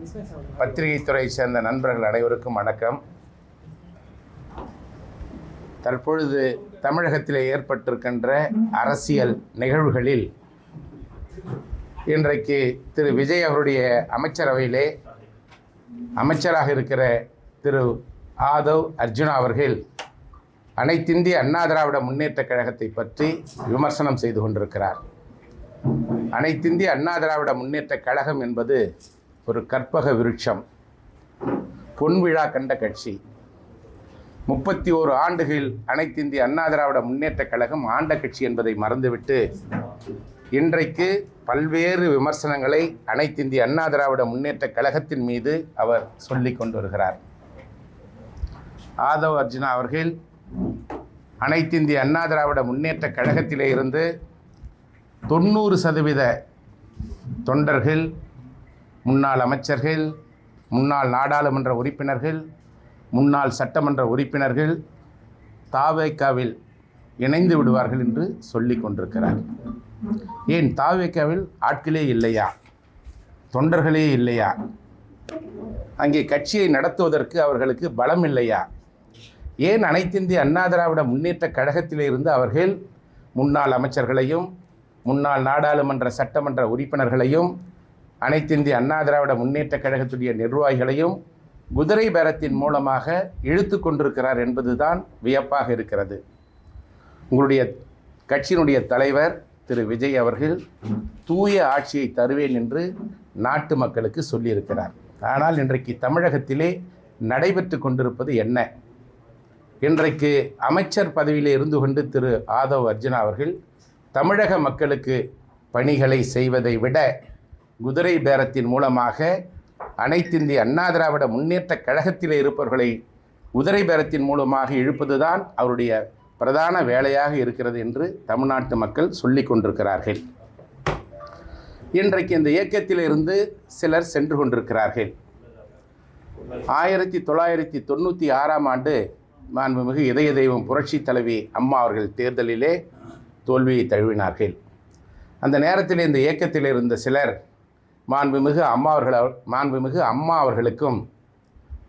பத்திரிகை துறையை சேர்ந்த நண்பர்கள் அனைவருக்கும் வணக்கம். தற்பொழுது தமிழகத்திலே ஏற்பட்டிருக்கின்ற அரசியல் நிகழ்வுகளில் இன்றைக்கு திரு விஜய் அவருடைய அமைச்சரவையிலே அமைச்சராக இருக்கிற திரு ஆதவ் அர்ஜுனா அவர்கள் அனைத்திந்திய அண்ணா திராவிட முன்னேற்றக் கழகத்தை பற்றி விமர்சனம் செய்து கொண்டிருக்கிறார். அனைத்திந்திய அண்ணா திராவிட முன்னேற்றக் கழகம் என்பது ஒரு கற்பக விருட்சம், பொன்விழா கண்ட கட்சி. 31 ஆண்டுகள் அனைத்திந்திய அண்ணா திராவிட முன்னேற்றக் கழகம் ஆண்ட கட்சி என்பதை மறந்துவிட்டு இன்றைக்கு பல்வேறு விமர்சனங்களை அனைத்திந்திய அண்ணா திராவிட முன்னேற்றக் கழகத்தின் மீது அவர் சொல்லிக் கொண்டு வருகிறார். ஆதவ் அர்ஜுனா அவர்கள் அனைத்திந்திய அண்ணா திராவிட முன்னேற்றக் கழகத்திலே இருந்து 90% தொண்டர்கள், முன்னாள் அமைச்சர்கள், முன்னாள் நாடாளுமன்ற உறுப்பினர்கள், முன்னாள் சட்டமன்ற உறுப்பினர்கள் தாவேகாவில் இணைந்து விடுவார்கள் என்று சொல்லிக் கொண்டிருக்கிறார். ஏன் தாவேகாவில் ஆட்களே இல்லையா? தொண்டர்களே இல்லையா? அங்கே கட்சியை நடத்துவதற்கு அவர்களுக்கு பலம் இல்லையா? ஏன் அனைத்திந்திய அண்ணா திராவிட முன்னேற்றக் கழகத்திலே இருந்து அவர்கள் முன்னாள் அமைச்சர்களையும் முன்னாள் நாடாளுமன்ற சட்டமன்ற உறுப்பினர்களையும் அனைத்திந்திய அண்ணா திராவிட முன்னேற்றக் கழகத்துடைய நிர்வாகிகளையும் குதிரை பேரத்தின் மூலமாக இழுத்து கொண்டிருக்கிறார் என்பதுதான் வியப்பாக இருக்கிறது. உங்களுடைய கட்சியினுடைய தலைவர் திரு விஜய் அவர்கள் தூய ஆட்சியை தருவேன் என்று நாட்டு மக்களுக்கு சொல்லியிருக்கிறார். ஆனால் இன்றைக்கு தமிழகத்திலே நடைபெற்று கொண்டிருப்பது என்ன? இன்றைக்கு அமைச்சர் பதவியில் இருந்து கொண்டு திரு ஆதவ் அர்ஜுனா அவர்கள் தமிழக மக்களுக்கு பணிகளை செய்வதை விட குதிரை பேரத்தின் மூலமாக அனைத்திந்திய அண்ணா திராவிட முன்னேற்றக் கழகத்திலே இருப்பவர்களை குதிரை பேரத்தின் மூலமாக இழுப்பதுதான் அவருடைய பிரதான வேலையாக இருக்கிறது என்று தமிழ்நாட்டு மக்கள் சொல்லிக் கொண்டிருக்கிறார்கள். இன்றைக்கு இந்த இயக்கத்திலிருந்து சிலர் சென்று கொண்டிருக்கிறார்கள். 1996ஆம் ஆண்டு மாண்புமிகு இதய தெய்வம் புரட்சி தலைவி அம்மா அவர்கள் தேர்தலிலே தோல்வியை தழுவினார்கள். அந்த நேரத்தில் இந்த இயக்கத்தில் இருந்த சிலர் மாண்புமிகு அம்மா அவர்களுக்கும்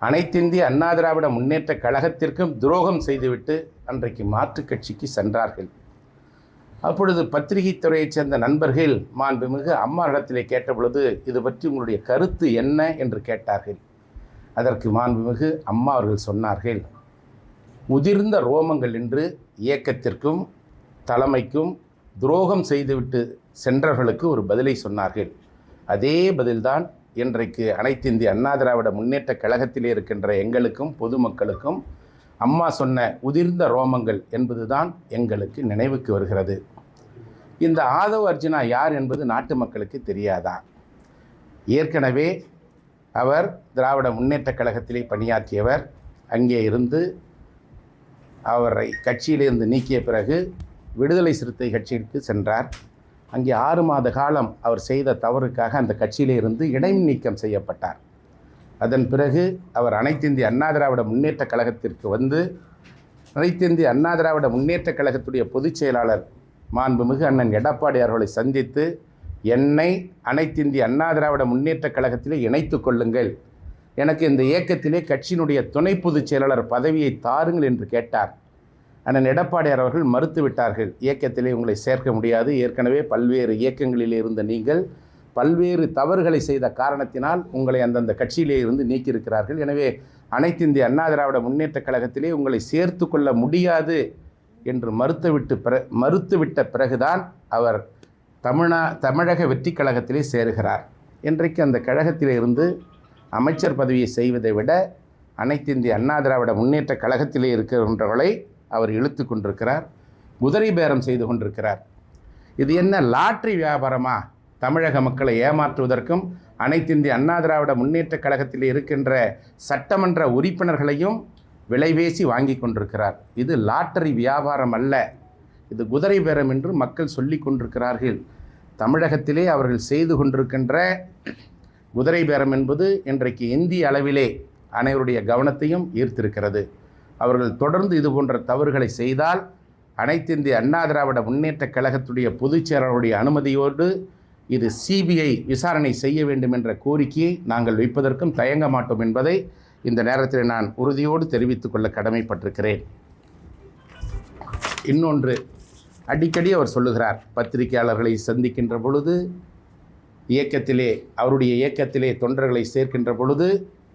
அனைத்திந்திய அண்ணா திராவிட முன்னேற்றக் கழகத்திற்கும் துரோகம் செய்துவிட்டு அன்றைக்கு மாற்றுக் கட்சிக்கு சென்றார்கள். அப்பொழுது பத்திரிகை துறையைச் சேர்ந்த நண்பர்கள் மாண்புமிகு அம்மாவிடத்திலே கேட்டபொழுது இது பற்றி உங்களுடைய கருத்து என்ன என்று கேட்டார்கள். அதற்கு மாண்புமிகு அம்மா அவர்கள் சொன்னார்கள், உதிர்ந்த ரோமங்கள் என்று இயக்கத்திற்கும் தலைமைக்கும் துரோகம் செய்துவிட்டு சென்றவர்களுக்கு ஒரு பதிலை சொன்னார்கள். அதே பதில்தான் இன்றைக்கு அனைத்திந்திய அண்ணா திராவிட முன்னேற்றக் கழகத்திலே இருக்கின்ற எங்களுக்கும் பொதுமக்களுக்கும் அம்மா சொன்ன உதிர்ந்த ரோமங்கள் என்பதுதான் எங்களுக்கு நினைவுக்கு வருகிறது. இந்த ஆதவ் அர்ஜுனா யார் என்பது நாட்டு மக்களுக்கு தெரியாதா? ஏற்கனவே அவர் திராவிட முன்னேற்றக் கழகத்திலே பணியாற்றியவர். அங்கே இருந்து அவரை கட்சியிலிருந்து நீக்கிய பிறகு விடுதலை சிறுத்தை கட்சிக்கு சென்றார். அங்கே 6 மாத காலம் அவர் செய்த தவறுக்காக அந்த கட்சியிலே இருந்து இடைநீக்கம் செய்யப்பட்டார். அதன் பிறகு அவர் அனைத்திந்திய அண்ணா திராவிட முன்னேற்றக் கழகத்திற்கு வந்து அனைத்திந்திய அண்ணா திராவிட முன்னேற்றக் கழகத்துடைய பொதுச் செயலாளர் மாண்புமிகு அண்ணன் எடப்பாடி அவர்களை சந்தித்து என்னை அனைத்திந்திய அண்ணா திராவிட முன்னேற்றக் கழகத்திலே இணைத்து கொள்ளுங்கள், எனக்கு இந்த இயக்கத்திலே கட்சியினுடைய துணை பொதுச் செயலாளர் பதவியை தாருங்கள் என்று கேட்டார். அண்ணன் எடப்பாடியார் அவர்கள் மறுத்துவிட்டார்கள். இயக்கத்திலே உங்களை சேர்க்க முடியாது, ஏற்கனவே பல்வேறு இயக்கங்களிலே இருந்த நீங்கள் பல்வேறு தவறுகளை செய்த காரணத்தினால் உங்களை அந்தந்த கட்சியிலே இருந்து நீக்கியிருக்கிறார்கள். எனவே அனைத்திந்திய அண்ணா திராவிட முன்னேற்றக் கழகத்திலே உங்களை சேர்த்து கொள்ள முடியாது என்று மறுத்துவிட்ட பிறகுதான் அவர் தமிழக வெற்றி கழகத்திலே சேருகிறார். இன்றைக்கு அந்த கழகத்திலே இருந்து அமைச்சர் பதவியை செய்வதை விட அனைத்திந்திய அண்ணா திராவிட முன்னேற்றக் கழகத்திலே இருக்கின்றவர்களை அவர் இழுத்து கொண்டிருக்கிறார், குதிரை பேரம் செய்து கொண்டிருக்கிறார். இது என்ன லாட்ரி வியாபாரமா? தமிழக மக்களை ஏமாற்றுவதற்கும் அனைத்திந்திய அண்ணா திராவிட முன்னேற்றக் கழகத்தில் இருக்கின்ற சட்டமன்ற உறுப்பினர்களையும் விலைபேசி வாங்கி கொண்டிருக்கிறார். இது லாட்டரி வியாபாரம் அல்ல, இது குதிரை பேரம் என்று மக்கள் சொல்லி கொண்டிருக்கிறார்கள். தமிழகத்திலே அவர்கள் செய்து கொண்டிருக்கின்ற குதிரை பேரம் என்பது இன்றைக்கு இந்திய அளவிலே அனைவருடைய கவனத்தையும் ஈர்த்திருக்கிறது. அவர்கள் தொடர்ந்து இது போன்ற தவறுகளை செய்தால் அனைத்திந்திய அண்ணா திராவிட முன்னேற்றக் கழகத்துடைய பொதுச் செயலாளருடைய அனுமதியோடு இது சிபிஐ விசாரணை செய்ய வேண்டும் என்ற கோரிக்கையை நாங்கள் வைப்பதற்கும் தயங்க மாட்டோம் என்பதை இந்த நேரத்தில் நான் உறுதியோடு தெரிவித்துக் கொள்ள கடமைப்பட்டிருக்கிறேன். இன்னொன்று, அடிக்கடி அவர் சொல்லுகிறார், பத்திரிகையாளர்களை சந்திக்கின்ற பொழுது, அவருடைய இயக்கத்திலே தொண்டர்களை சேர்க்கின்ற பொழுது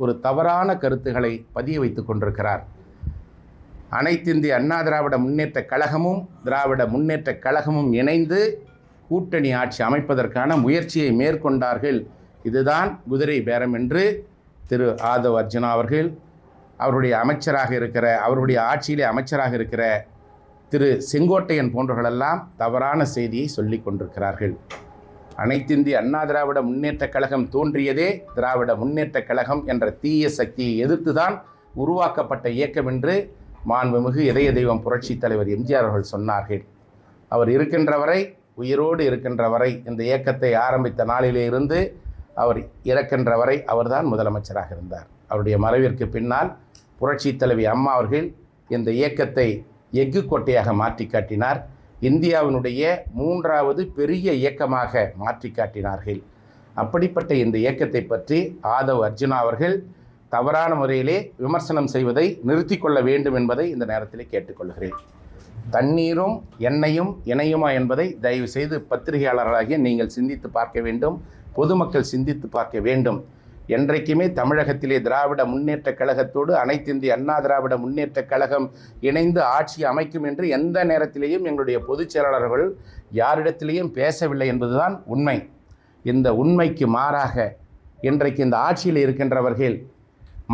ஒரு தவறான கருத்துக்களை பதிய வைத்து கொண்டிருக்கிறார். அனைத்திந்திய அண்ணா திராவிட முன்னேற்ற கழகமும் திராவிட முன்னேற்ற கழகமும் இணைந்து கூட்டணி ஆட்சி அமைப்பதற்கான முயற்சியை மேற்கொண்டார்கள். இதுதான் குதிரை பேரம் என்று திரு ஆதவ் அர்ஜுனா அவர்கள், அவருடைய ஆட்சியிலே அமைச்சராக இருக்கிற திரு செங்கோட்டையன் போன்றவர்களெல்லாம் தவறான செய்தியை சொல்லி கொண்டிருக்கிறார்கள். அனைத்திந்திய அண்ணா திராவிட முன்னேற்ற கழகம் தோன்றியதே திராவிட முன்னேற்ற கழகம் என்ற தீய சக்தியை எதிர்த்துதான் உருவாக்கப்பட்ட இயக்கம் என்று மாண்புமிகு இதய தெய்வம் புரட்சித் தலைவர் எம்ஜிஆர் அவர்கள் சொன்னார்கள். அவர் இருக்கின்ற வரை, உயிரோடு இருக்கின்ற வரை, இந்த இயக்கத்தை ஆரம்பித்த நாளிலே இருந்து அவர் இறக்கின்ற வரை அவர்தான் முதலமைச்சராக இருந்தார். அவருடைய மறைவிற்கு பின்னால் புரட்சித் தலைவி அம்மா அவர்கள் இந்த இயக்கத்தை எஃகு கோட்டையாக மாற்றி காட்டினார். இந்தியாவினுடைய 3வது பெரிய இயக்கமாக மாற்றி காட்டினார்கள். அப்படிப்பட்ட இந்த இயக்கத்தை பற்றி ஆதவ் அர்ஜுனா அவர்கள் தவறான முறையிலே விமர்சனம் செய்வதை நிறுத்தி கொள்ள வேண்டும் என்பதை இந்த நேரத்தில் கேட்டுக்கொள்கிறேன். தண்ணீரும் எண்ணெயும் இணையுமா என்பதை தயவு செய்து பத்திரிகையாளர்களாகிய நீங்கள் சிந்தித்து பார்க்க வேண்டும், பொதுமக்கள் சிந்தித்து பார்க்க வேண்டும். என்றைக்குமே தமிழகத்திலே திராவிட முன்னேற்ற கழகத்தோடு அனைத்திந்திய அண்ணா திராவிட முன்னேற்ற கழகம் இணைந்து ஆட்சி அமைக்கும் என்று எந்த நேரத்திலேயும் எங்களுடைய பொதுச் செயலாளர்கள் யாரிடத்திலேயும் பேசவில்லை என்பதுதான் உண்மை. இந்த உண்மைக்கு மாறாக இன்றைக்கு இந்த ஆட்சியில் இருக்கின்றவர்கள்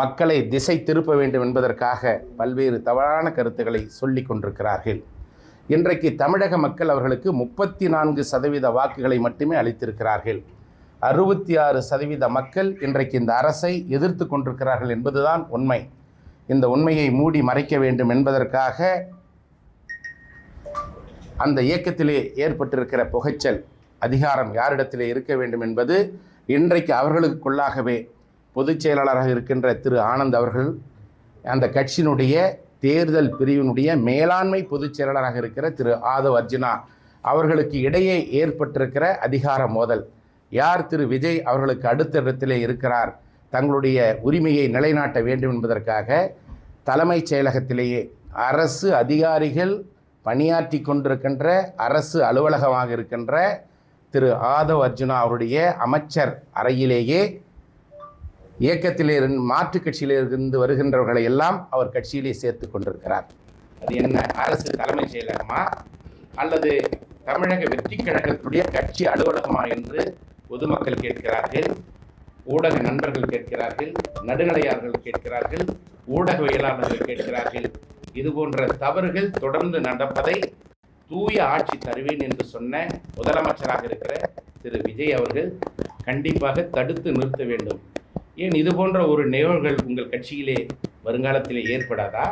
மக்களை திசை திருப்ப வேண்டும் என்பதற்காக பல்வேறு தவறான கருத்துக்களை சொல்லி கொண்டிருக்கிறார்கள். இன்றைக்கு தமிழக மக்கள் அவர்களுக்கு 34% வாக்குகளை மட்டுமே அளித்திருக்கிறார்கள். 66% மக்கள் இன்றைக்கு இந்த அரசை எதிர்த்து கொண்டிருக்கிறார்கள் என்பதுதான் உண்மை. இந்த உண்மையை மூடி மறைக்க வேண்டும் என்பதற்காக அந்த இயக்கத்திலே ஏற்பட்டிருக்கிற புகைச்சல், அதிகாரம் யாரிடத்திலே இருக்க வேண்டும் என்பது இன்றைக்கு அவர்களுக்குள்ளாகவே பொதுச் செயலாளராக இருக்கின்ற திரு ஆனந்த் அவர்கள், அந்த கட்சியினுடைய தேர்தல் பிரிவினுடைய மேலாண்மை பொதுச் செயலாளராக இருக்கிற திரு ஆதவ் அர்ஜுனா அவர்களுக்கு இடையே ஏற்பட்டிருக்கிற அதிகார மோதல், யார் திரு விஜய் அவர்களுக்கு அடுத்த இடத்திலே இருக்கிறார், தங்களுடைய உரிமையை நிலைநாட்ட வேண்டும் என்பதற்காக தலைமைச் செயலகத்திலேயே அரசு அதிகாரிகள் பணியாற்றி கொண்டிருக்கின்ற அரசு அலுவலகமாக இருக்கின்ற திரு ஆதவ் அர்ஜுனா அவருடைய அமைச்சர் அறையிலேயே இயக்கத்திலே மாற்றுக் கட்சியிலிருந்து வருகின்றவர்களை எல்லாம் அவர் கட்சியிலே சேர்த்து கொண்டிருக்கிறார். அது என்ன அரசு தலைமைச் செயலகமா அல்லது தமிழக வெற்றி கழகத்துடைய கட்சி அலுவலகமா என்று பொதுமக்கள் கேட்கிறார்கள், ஊடக நண்பர்கள் கேட்கிறார்கள், நடுநிலையாளர்கள் கேட்கிறார்கள், ஊடகவியலாளர்கள் கேட்கிறார்கள். இது போன்ற தவறுகள் தொடர்ந்து நடப்பதை தூய ஆட்சி தருவேன் என்று சொன்ன முதலமைச்சராக இருக்கிற திரு விஜய் அவர்கள் கண்டிப்பாக தடுத்து நிறுத்த வேண்டும். ஏன் இது போன்ற ஒரு நிகழ்வுகள் உங்கள் கட்சியிலே வருங்காலத்திலே ஏற்படாதா?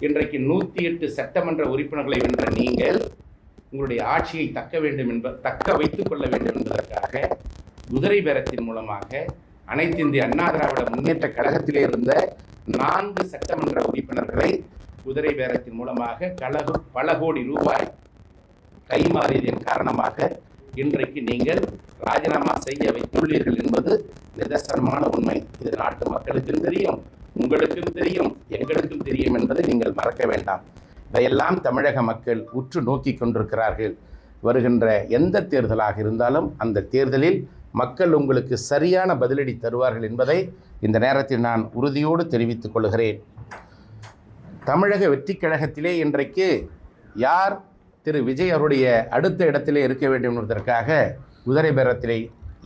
இன்றைக்கு 108 சட்டமன்ற உறுப்பினர்களை வென்ற நீங்கள் உங்களுடைய ஆட்சியை தக்க வைத்துக் கொள்ள வேண்டும் என்பதற்காக குதிரை பேரத்தின் மூலமாக அனைத்து இந்திய அண்ணா திராவிட முன்னேற்ற கழகத்திலே இருந்த 4 சட்டமன்ற உறுப்பினர்களை குதிரை பேரத்தின் மூலமாக பல கோடி ரூபாய் கைமாறியதன் காரணமாக இன்றைக்கு நீங்கள் ராஜினாமா செய்ய வைத்துள்ளீர்கள் என்பது நிதர்சனமான உண்மை. இது நாட்டு மக்களுக்கும் தெரியும், உங்களுக்கும் தெரியும், எங்களுக்கும் தெரியும் என்பதை நீங்கள் மறக்க வேண்டாம். இதையெல்லாம் தமிழக மக்கள் உற்று நோக்கி கொண்டிருக்கிறார்கள். வருகின்ற எந்த தேர்தலாக இருந்தாலும் அந்த தேர்தலில் மக்கள் உங்களுக்கு சரியான பதிலடி தருவார்கள் என்பதை இந்த நேரத்தில் நான் உறுதியோடு தெரிவித்துக் கொள்கிறேன். தமிழக வெற்றி கழகத்திலே இன்றைக்கு யார் திரு விஜய் அவருடைய அடுத்த இடத்திலே இருக்க வேண்டும் என்பதற்காக குதிரை பேரத்திலே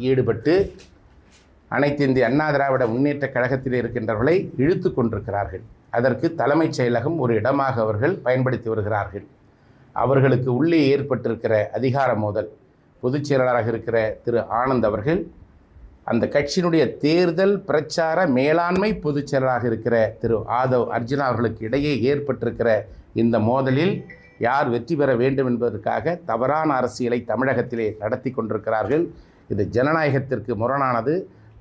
ஈடுபட்டு அனைத்து இந்திய அண்ணா திராவிட முன்னேற்ற கழகத்திலே இருக்கின்றவர்களை இழுத்து கொண்டிருக்கிறார்கள். அதற்கு தலைமைச் செயலகம் ஒரு இடமாக அவர்கள் பயன்படுத்தி வருகிறார்கள். அவர்களுக்கு உள்ளே ஏற்பட்டிருக்கிற அதிகார மோதல், பொதுச் செயலாளராக இருக்கிற திரு ஆனந்த் அவர்கள் அந்த கட்சியினுடைய தேர்தல் பிரச்சார மேலாண்மை பொதுச் செயலராக இருக்கிற திரு ஆதவ் அர்ஜுனா அவர்களுக்கு இடையே ஏற்பட்டிருக்கிற இந்த மோதலில் யார் வெற்றி பெற வேண்டும் என்பதற்காக தவறான அரசியலை தமிழகத்திலே நடத்தி கொண்டிருக்கிறார்கள். இது ஜனநாயகத்திற்கு முரணானது,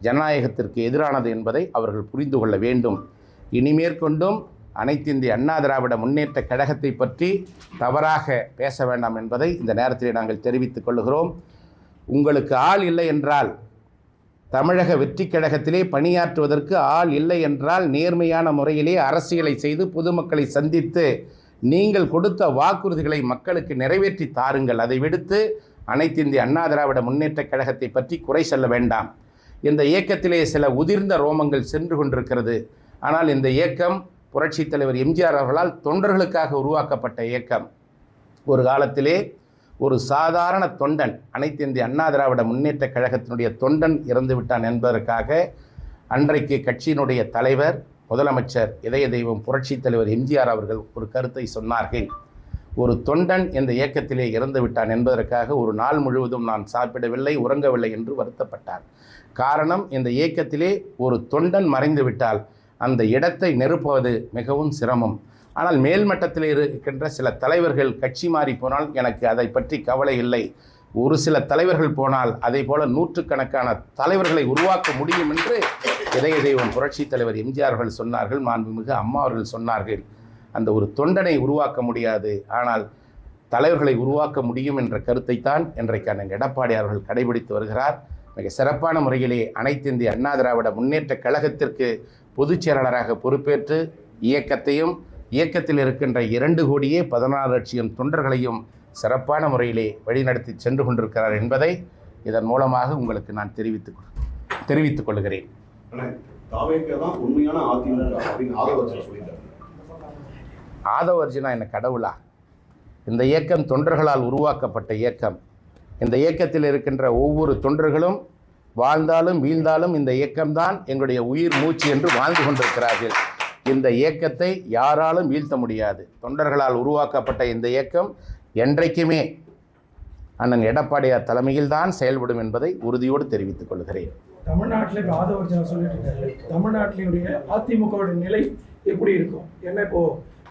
ஜனநாயகத்திற்கு எதிரானது என்பதை அவர்கள் புரிந்து கொள்ள வேண்டும். இனிமேற்கொண்டும் அனைத்து இந்திய அண்ணா திராவிட முன்னேற்ற கழகத்தை பற்றி தவறாக பேச வேண்டாம் என்பதை இந்த நேரத்தில் நாங்கள் தெரிவித்துக் கொள்கிறோம். உங்களுக்கு ஆள் இல்லை என்றால், தமிழக வெற்றி கழகத்திலே பணியாற்றுவதற்கு ஆள் இல்லை என்றால், நேர்மையான முறையிலே அரசியலை செய்து பொதுமக்களை சந்தித்து நீங்கள் கொடுத்த வாக்குறுதிகளை மக்களுக்கு நிறைவேற்றி தாருங்கள். அதை விடுத்து அனைத்து இந்திய அண்ணா திராவிட முன்னேற்றக் கழகத்தை பற்றி குறை சொல்ல வேண்டாம். இந்த இயக்கத்திலே சில உதிர்ந்த ரோமங்கள் சென்று கொண்டிருக்கிறது. ஆனால் இந்த இயக்கம் புரட்சித் தலைவர் எம்ஜிஆர் அவர்களால் தொண்டர்களுக்காக உருவாக்கப்பட்ட இயக்கம். ஒரு காலத்திலே ஒரு சாதாரண தொண்டன், அனைத்து இந்திய அண்ணா திராவிட முன்னேற்றக் கழகத்தினுடைய தொண்டன் இறந்து விட்டான் என்பதற்காக அன்றைக்கு கட்சியினுடைய தலைவர், முதலமைச்சர், இதய தெய்வம் புரட்சித் தலைவர் எம்ஜிஆர் அவர்கள் ஒரு கருத்தை சொன்னார்கள். ஒரு தொண்டன் இந்த இயக்கத்திலே இறந்து விட்டான் என்பதற்காக ஒரு நாள் முழுவதும் நான் சாப்பிடவில்லை, உறங்கவில்லை என்று வருத்தப்பட்டார். காரணம், இந்த இயக்கத்திலே ஒரு தொண்டன் மறைந்து விட்டால் அந்த இடத்தை நிரப்புவது மிகவும் சிரமம். ஆனால் மேல்மட்டத்தில் இருக்கின்ற சில தலைவர்கள் கட்சி மாறி போனால் எனக்கு அதை பற்றி கவலை இல்லை. ஒரு சில தலைவர்கள் போனால் அதை போல நூற்றுக்கணக்கான தலைவர்களை உருவாக்க முடியும் என்று இதய தெய்வம் புரட்சித் தலைவர் எம்ஜிஆர் அவர்கள் சொன்னார்கள். மாண்புமிகு அம்மா அவர்கள் சொன்னார்கள். அந்த ஒரு தொண்டனை உருவாக்க முடியாது, ஆனால் தலைவர்களை உருவாக்க முடியும் என்ற கருத்தைத்தான் இன்றைக்கு அண்ணன் எடப்பாடி அவர்கள் கடைபிடித்து வருகிறார். மிக சிறப்பான முறையிலே அனைத்து இந்திய அண்ணா திராவிட முன்னேற்றக் கழகத்திற்கு பொதுச் செயலாளராக பொறுப்பேற்று இயக்கத்தையும் இயக்கத்தில் இருக்கின்ற 2,16,00,000 தொண்டர்களையும் சிறப்பான முறையிலே வழிநடத்தி சென்று கொண்டிருக்கிறார் என்பதை இதன் மூலமாக உங்களுக்கு நான் தெரிவித்துக் கொள்கிறேன். ஆதவ அர்ஜுனா என்ன கடவுளா? இந்த இயக்கம் தொண்டர்களால் உருவாக்கப்பட்ட இயக்கம். இந்த இயக்கத்தில் இருக்கின்ற ஒவ்வொரு தொண்டர்களும் வாழ்ந்தாலும் வீழ்ந்தாலும் இந்த இயக்கம்தான் எங்களுடைய உயிர் மூச்சு என்று வாழ்ந்து கொண்டிருக்கிறார்கள். இந்த இயக்கத்தை யாராலும் வீழ்த்த முடியாது. தொண்டர்களால் உருவாக்கப்பட்ட இந்த இயக்கம் என்றைக்குமே அண்ணன் எடப்பாடியார் தலைமையில் தான் செயல்படும் என்பதை உறுதியோடு தெரிவித்துக் கொள்கிறேன். தமிழ்நாட்டில் இப்போ ஆதவ அர்ஜுனா சொல்லிட்டு இருக்காரு, தமிழ்நாட்டினுடைய அதிமுகவுடைய நிலை எப்படி இருக்கும்? ஏன்னா இப்போ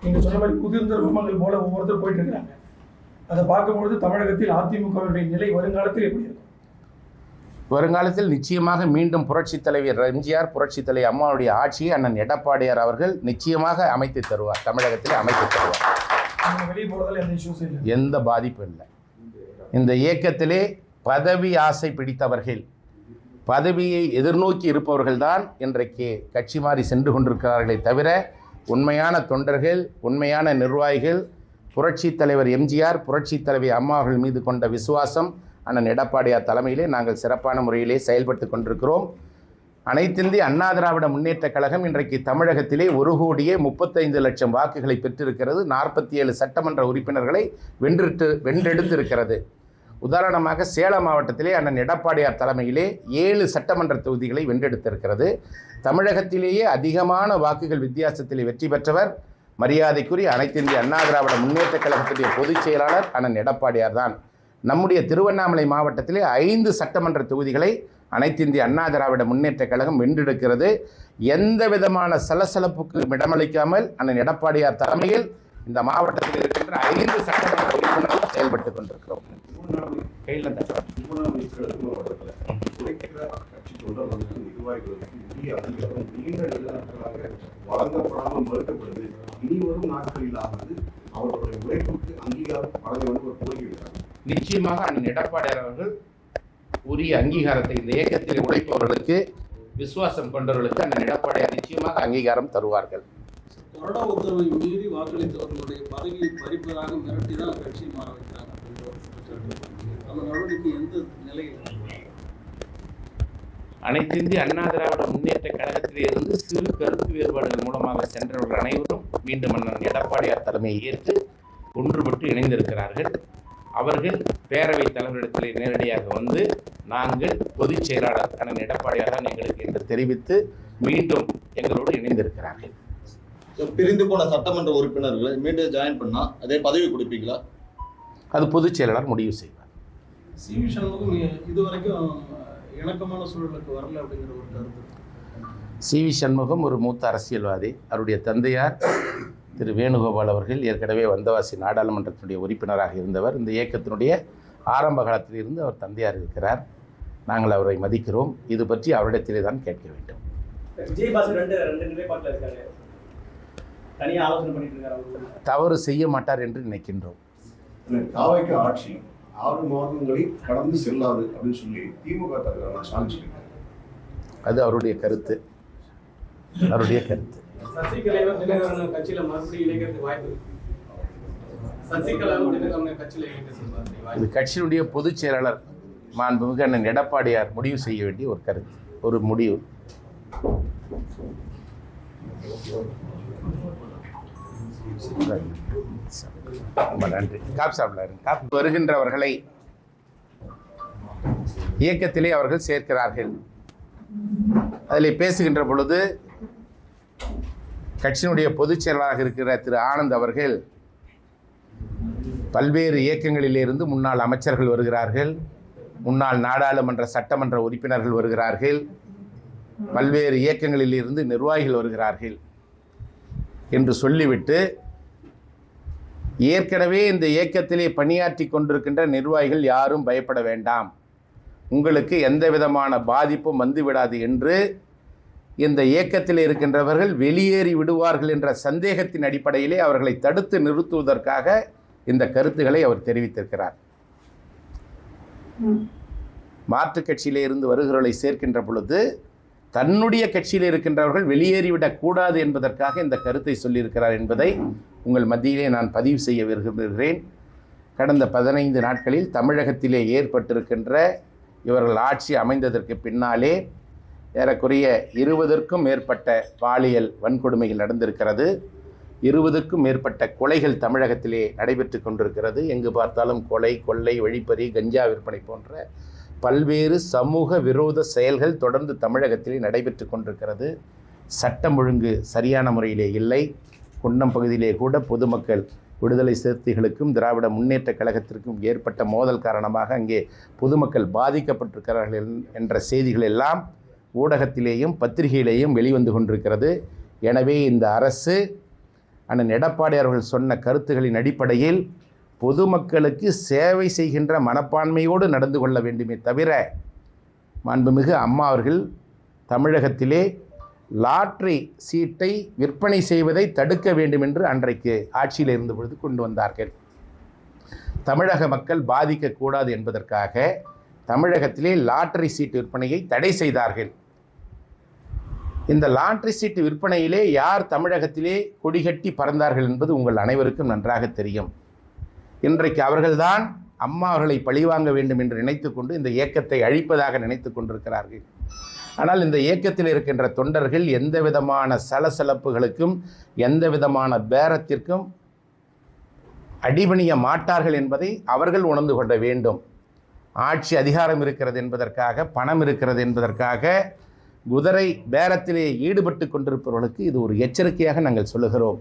நீங்கள் சொன்ன மாதிரி முதிர்ந்த குடும்பங்கள் போல ஒவ்வொருத்தரும் போயிட்டு இருக்கிறாங்க. அதை பார்க்கும்பொழுது தமிழகத்தில் அதிமுகவுடைய நிலை வருங்காலத்தில் எப்படி இருக்கும்? வருங்காலத்தில் நிச்சயமாக மீண்டும் புரட்சித் தலைவர் எம்ஜிஆர், புரட்சித் தலைவர் அம்மாவுடைய ஆட்சியை அண்ணன் எடப்பாடியார் அவர்கள் நிச்சயமாக அமைத்து தருவார். தமிழகத்தில் அமைத்து தருவார். எந்த பாதிப்பும் இல்லை. இந்த இயக்கத்திலே பதவி ஆசை பிடித்தவர்கள், பதவியை எதிர்நோக்கி இருப்பவர்கள்தான் இன்றைக்கு கட்சி மாறி சென்று கொண்டிருக்கிறார்களே தவிர உண்மையான தொண்டர்கள், உண்மையான நிர்வாகிகள், புரட்சித் தலைவர் எம்ஜிஆர், புரட்சித் தலைவி அம்மா அவர்கள் மீது கொண்ட விசுவாசம் அண்ணன் எடப்பாடியார் தலைமையிலே நாங்கள் சிறப்பான முறையிலே செயல்பட்டு கொண்டிருக்கிறோம். அனைத்திந்திய அண்ணா திராவிட முன்னேற்றக் கழகம் இன்றைக்கு தமிழகத்திலே 1,35,00,000 வாக்குகளை பெற்றிருக்கிறது. 47 சட்டமன்ற உறுப்பினர்களை வென்றெடுத்திருக்கிறது. உதாரணமாக சேலம் மாவட்டத்திலே அண்ணன் எடப்பாடியார் தலைமையிலே 7 சட்டமன்ற தொகுதிகளை வென்றெடுத்திருக்கிறது. தமிழகத்திலேயே அதிகமான வாக்குகள் வித்தியாசத்திலே வெற்றி பெற்றவர் மரியாதைக்குரிய அனைத்து இந்திய அண்ணா திராவிட முன்னேற்றக் கழகத்துடைய பொதுச் செயலாளர் அண்ணன் எடப்பாடியார் தான். நம்முடைய திருவண்ணாமலை மாவட்டத்திலே 5 சட்டமன்ற தொகுதிகளை அனைத்து இந்திய அண்ணா திராவிட முன்னேற்றக் கழகம் வென்றெடுக்கிறது. எந்த விதமான சலசலப்புக்கு இடமளிக்காமல் அண்ணன் எடப்பாடியார் தலைமையில் இந்த மாவட்டத்தில் இருக்கின்ற 5 சட்டமன்ற உறுப்பினர்கள் செயல்பட்டுக் கொண்டிருக்கிறோம். நிச்சயமாக அண்ணன் எடப்பாடியார் அவர்கள் உரிய அங்கீகாரத்தை இந்த இயக்கத்தில் உழைப்பவர்களுக்கு, விசுவாசம் கொண்டவர்களுக்கு அண்ணன் எடப்பாடியார் நிச்சயமாக அங்கீகாரம் தருவார்கள். கொரோனா உத்தரவை மீறி வாக்களித்தவர்களுடைய பதவியை பறிப்பதாக மிரட்டி தான் கட்சி மாற வைக்கிறாங்க. அந்த நடவடிக்கை எந்த நிலையில்? அனைத்து இந்திய அண்ணா திராவிட முன்னேற்ற கழகத்தில் இருந்து சிறு கருத்து வேறுபாடுகள் மூலமாக சென்றவர்கள் அனைவரும் மீண்டும் அண்ணன் எடப்பாடியார் தலைமையை ஏற்று ஒன்றுபட்டு இணைந்திருக்கிறார்கள். அவர்கள் பேரவைத் தலைவரிடத்திலே நேரடியாக வந்து நாங்கள் பொதுச் செயலாளர் அண்ணன் எடப்பாடியார் தான் எங்களுக்கு என்று தெரிவித்து மீண்டும் எங்களோடு இணைந்திருக்கிறார்கள். பிரிந்து போன சட்டமன்ற உறுப்பினர்களை மீண்டும் ஜாயின் பண்ணா அதே பதவி கொடுப்பீங்களா? அது பொதுச் செயலாளர் முடிவு செய்வார். சி.வி. சண்முகம் இதுவரைக்கும் இணக்கமான சூழலுக்கு வரல அப்படிங்கிற ஒரு கருத்து. சி.வி. சண்முகம் ஒரு மூத்த அரசியல்வாதி. அவருடைய தந்தையார் திரு வேணுகோபால் அவர்கள் ஏற்கனவே வந்தவாசி நாடாளுமன்றத்தினுடைய உறுப்பினராக இருந்தவர். இந்த இயக்கத்தினுடைய ஆரம்ப காலத்தில் இருந்து அவர் தந்தையார் இருக்கிறார். நாங்கள் அவரை மதிக்கிறோம். இது பற்றி அவரிடத்திலே தான் கேட்க வேண்டும். தனியாக ஆலோசனை பண்ணிட்டு இருக்காரு. தவறு செய்ய மாட்டார் என்று நினைக்கின்றோம். தாவைக்கு ஆட்சி 6 மாதங்களை கடந்து செல்லாது அப்படின்னு சொல்லி திமுக தலைவர் ஸ்டாலின் சொல்லியிருக்காரு. அது அவருடைய கருத்து. சசிகலாவும் தினகரனும் கட்சியில மறுபடியும் இணைக்கிறதுக்கு வாய்ப்பு இருக்கு. சசிகலாவும் தினகரனும் கட்சியில இணைக்கிறதுக்கு வாய்ப்பு. இது கட்சியினுடைய பொதுச் செயலாளர் மாண்புமிகு அண்ணன் எடப்பாடியார் முடிவு செய்ய வேண்டிய ஒரு கருத்து, ஒரு முடிவு. ரொம்ப நன்றி. வருகின்றவர்களை இயக்கத்திலே அவர்கள் சேர்க்கிறார்கள். அதில் பேசுகின்ற பொழுது கட்சியினுடைய பொதுச் செயலாளராக இருக்கிற திரு ஆனந்த் அவர்கள் பல்வேறு இயக்கங்களிலிருந்து முன்னாள் அமைச்சர்கள் வருகிறார்கள், முன்னாள் நாடாளுமன்ற சட்டமன்ற உறுப்பினர்கள் வருகிறார்கள், பல்வேறு இயக்கங்களில் இருந்து நிர்வாகிகள் வருகிறார்கள் என்று சொல்லிவிட்டு ஏற்கனவே இந்த இயக்கத்திலே பணியாற்றி கொண்டிருக்கின்ற நிர்வாகிகள் யாரும் பயப்பட வேண்டாம், உங்களுக்கு எந்த விதமான பாதிப்பும் வந்துவிடாது என்று இந்த இயக்கத்தில் இருக்கின்றவர்கள் வெளியேறி விடுவார்கள் என்ற சந்தேகத்தின் அடிப்படையிலே அவர்களை தடுத்து நிறுத்துவதற்காக இந்த கருத்துக்களை அவர் தெரிவித்திருக்கிறார். மாற்றுக் கட்சியிலே இருந்து வருகிறவர்களை சேர்க்கின்ற பொழுது தன்னுடைய கட்சியில் இருக்கின்றவர்கள் வெளியேறிவிடக்கூடாது என்பதற்காக இந்த கருத்தை சொல்லியிருக்கிறார் என்பதை உங்கள் மத்தியிலே நான் பதிவு செய்ய விரும்புகிறேன். கடந்த 15 நாட்களில் தமிழகத்திலே ஏற்பட்டிருக்கின்ற இவர்கள் ஆட்சி அமைந்ததற்கு பின்னாலே ஏறக்குறைய 20க்கும் மேற்பட்ட பாலியல் வன்கொடுமைகள் நடந்திருக்கிறது. 20க்கும் மேற்பட்ட கொலைகள் தமிழகத்திலே நடைபெற்று கொண்டிருக்கிறது. எங்கு பார்த்தாலும் கொலை, கொள்ளை, வழிப்பறி, கஞ்சா விற்பனை போன்ற பல்வேறு சமூக விரோத செயல்கள் தொடர்ந்து தமிழகத்திலே நடைபெற்று கொண்டிருக்கிறது. சட்டம் ஒழுங்கு சரியான முறையிலே இல்லை. குன்னம் பகுதியிலே கூட பொதுமக்கள் விடுதலை சிறுத்தைகளுக்கும் திராவிட முன்னேற்ற கழகத்திற்கும் ஏற்பட்ட மோதல் காரணமாக அங்கே பொதுமக்கள் பாதிக்கப்பட்டிருக்கிறார்கள் என்ற செய்திகள் எல்லாம் ஊடகத்திலேயும் பத்திரிகையிலேயும் வெளிவந்து கொண்டிருக்கிறது. எனவே இந்த அரசு அண்ணன் எடப்பாடி அவர்கள் சொன்ன கருத்துகளின் அடிப்படையில் பொதுமக்களுக்கு சேவை செய்கின்ற மனப்பான்மையோடு நடந்து கொள்ள வேண்டுமே தவிர மாண்புமிகு அம்மா அவர்கள் தமிழகத்திலே லாட்ரி சீட்டை விற்பனை செய்வதை தடுக்க வேண்டும் என்று அன்றைக்கு ஆட்சியில் இருந்த பொழுது கொண்டு வந்தார்கள். தமிழக மக்கள் பாதிக்கக்கூடாது என்பதற்காக தமிழகத்திலே லாட்டரி சீட்டு விற்பனையை தடை செய்தார்கள். இந்த லாட்டரி சீட்டு விற்பனையிலே யார் தமிழகத்திலே கொடிகட்டி பறந்தார்கள் என்பது உங்கள் அனைவருக்கும் நன்றாக தெரியும். இன்றைக்கு அவர்கள்தான் அம்மா அவர்களை பழிவாங்க வேண்டும் என்று நினைத்து கொண்டு இந்த இயக்கத்தை அழிப்பதாக நினைத்து கொண்டிருக்கிறார்கள். ஆனால் இந்த இயக்கத்தில் இருக்கின்ற தொண்டர்கள் எந்த விதமான சலசலப்புகளுக்கும் எந்த விதமான பேரத்திற்கும் அடிபணிய மாட்டார்கள் என்பதை அவர்கள் உணர்ந்து கொள்ள வேண்டும். ஆட்சி அதிகாரம் இருக்கிறது என்பதற்காக, பணம் இருக்கிறது என்பதற்காக குதிரை பேரத்திலே ஈடுபட்டு கொண்டிருப்பவர்களுக்கு இது ஒரு எச்சரிக்கையாக நாங்கள் சொல்லுகிறோம்.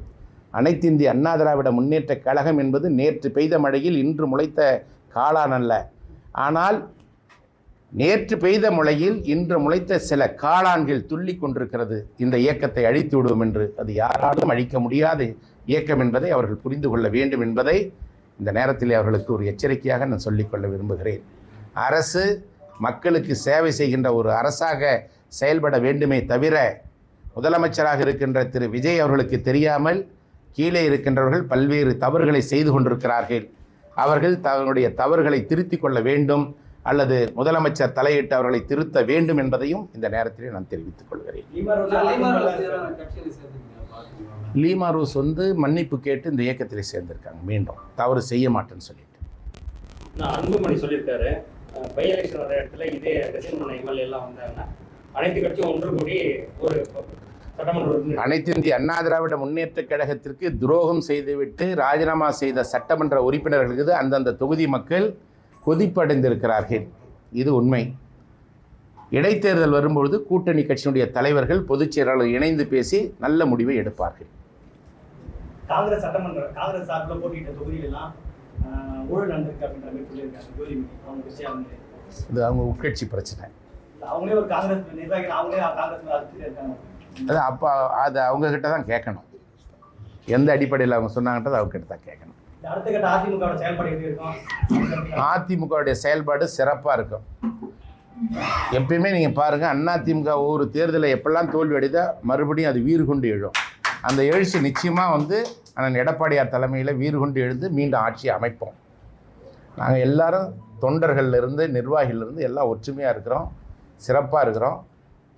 அனைத்து இந்திய அண்ணா திராவிட முன்னேற்ற கழகம் என்பது நேற்று பெய்த மழையில் இன்று முளைத்த காளான் அல்ல. ஆனால் நேற்று பெய்த மழையில் இன்று முளைத்த சில காளான்கள் துள்ளி கொண்டிருக்கிறது. இந்த இயக்கத்தை அழித்து விடுவோம் என்று. அது யாராலும் அழிக்க முடியாத இயக்கம் என்பதை அவர்கள் புரிந்து கொள்ள வேண்டும் என்பதை இந்த நேரத்தில் அவர்களுக்கு ஒரு எச்சரிக்கையாக நான் சொல்லிக்கொள்ள விரும்புகிறேன். அரசு மக்களுக்கு சேவை செய்கின்ற ஒரு அரசாக செயல்பட வேண்டுமே தவிர முதலமைச்சராக இருக்கின்ற திரு விஜய் அவர்களுக்கு தெரியாமல் கீழே இருக்கின்றவர்கள் பல்வேறு தவறுகளை செய்து கொண்டிருக்கிறார்கள். அவர்கள் தங்களுடைய தவறுகளை திருத்திக் கொள்ள வேண்டும் அல்லது முதலமைச்சர் தலையிட்டு அவர்களை திருத்த வேண்டும் என்பதையும் இந்த நேரத்திலே நான் தெரிவித்துக் கொள்கிறேன். லீமா ரோஸ் மன்னிப்பு கேட்டு இந்த இயக்கத்தில் சேர்ந்திருக்காங்க. மீண்டும் தவறு செய்ய மாட்டேன்னு சொல்லிட்டு அன்புமணி சொல்லியிருக்காரு. பை எலெக்ஷன் வர இடத்துல இதே கசின்மனை எம்எல்ஏ எல்லாம் வந்தாங்கன்னா அனைத்து கட்சியும் ஒன்று கூடி ஒரு சட்டமன்ற அனைத்து இந்திய அண்ணா திராவிட முன்னேற்ற கழகத்திற்கு துரோகம் செய்துவிட்டு ராஜினாமா செய்த சட்டமன்ற உறுப்பினர்களுக்கு அந்தந்த தொகுதி மக்கள் கொதிப்படைந்திருக்கிறார்கள். இது உண்மை. இடைத்தேர்தல் வரும்பொழுது கூட்டணி கட்சியினுடைய தலைவர்கள் பொதுச் செயலாளர் இணைந்து பேசி நல்ல முடிவை எடுப்பார்கள். காங்கிரஸ் காங்கிரஸ் சார்பில் போட்டியிட்ட தொகுதியிலாம் ஊழல் நடந்திருக்கு அப்படின்ற மாதிரி சொல்லியிருக்காங்க. இது அவங்க உட்கட்சி பிரச்சனை. அவங்களே ஒரு காங்கிரஸ் நிர்வாகிகள், அவங்களே காங்கிரஸ் அதிருப்தியில் இருக்காங்க. அது அப்போ அது அவங்கக்கிட்ட தான் கேட்கணும். எந்த அடிப்படையில் அவங்க சொன்னாங்கன்றது அவங்ககிட்ட தான் கேட்கணும். அடுத்த கட்ட அதிமுக செயல்பாடு எப்படி இருக்கும்? அதிமுகவுடைய செயல்பாடு சிறப்பாக இருக்கும். எப்பயுமே நீங்கள் பாருங்கள், அதிமுக ஒவ்வொரு தேர்தலில் எப்பெல்லாம் தோல்வி அடைதா மறுபடியும் அது வீறு கொண்டு எழும். அந்த எழுச்சி நிச்சயமாக அண்ணன் எடப்பாடியார் தலைமையில் வீறு கொண்டு எழுந்து மீண்டும் ஆட்சியை அமைப்போம். நாங்கள் எல்லாரும் தொண்டர்கள்லேருந்து நிர்வாகிகளிருந்து எல்லாம் ஒற்றுமையாக இருக்கிறோம், சிறப்பாக இருக்கிறோம்.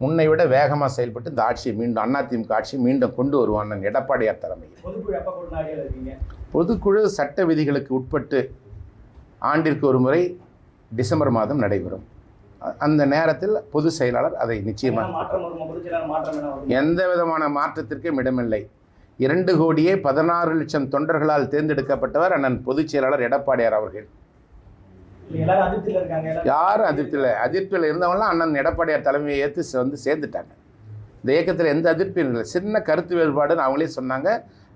முன்னை விட வேகமாக செயல்பட்டு இந்த ஆட்சியை மீண்டும் அதிமுக ஆட்சி மீண்டும் கொண்டு வருவான் எடப்பாடியார் தலைமையில். பொதுக்குழு சட்ட விதிகளுக்கு உட்பட்டு ஆண்டிற்கு ஒரு முறை டிசம்பர் மாதம் நடைபெறும். அந்த நேரத்தில் பொதுச் செயலாளர் அதை நிச்சயமாக எந்த விதமான மாற்றத்திற்கும் இடமில்லை. 2,16,00,000 தொண்டர்களால் தேர்ந்தெடுக்கப்பட்டவர் அண்ணன் பொதுச் செயலாளர் எடப்பாடியார் அவர்கள். யாரும் அதிருப்தியில் இருந்தவங்களாம் அண்ணன் எடப்பாடியார் தலைமையை ஏற்று வந்து சேர்ந்துட்டாங்க. இந்த இயக்கத்தில் எந்த அதிருப்தியும் இல்லை. சின்ன கருத்து வேறுபாடுன்னு அவங்களே சொன்னாங்க.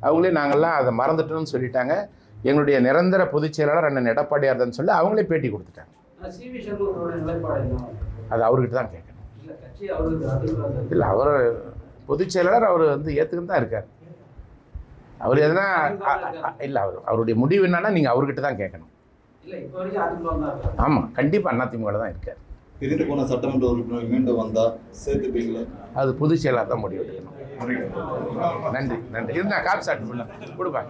அவங்களே நாங்கள்லாம் அதை மறந்துட்டோம்னு சொல்லிட்டாங்க. எங்களுடைய நிரந்தர பொதுச் செயலாளர் அண்ணன் எடப்பாடியார் தான் சொல்லி அவங்களே பேட்டி கொடுத்துட்டாங்க. அது அவர்கிட்ட தான் கேட்கணும். இல்லை, அவர் பொதுச் செயலாளர் அவர் வந்து ஏற்றுக்கிட்டு தான் இருக்கார். அவர் எதுனா இல்லை, அவருடைய முடிவு என்னன்னா நீங்கள் அவர்கிட்ட தான் கேட்கணும். ஆமாம், கண்டிப்பாக அதிமுக தான் இருக்கார். பிரிந்து போன சட்டமன்ற உறுப்பினர் மீண்டும் வந்தா சேர்த்துப்பீங்களா? அது பொதுச் செயலாளர் தான் முடிவு எடுக்கணும். நன்றி. இருந்தா காப்பி சாப்பிட்டு கொடுப்பேன்.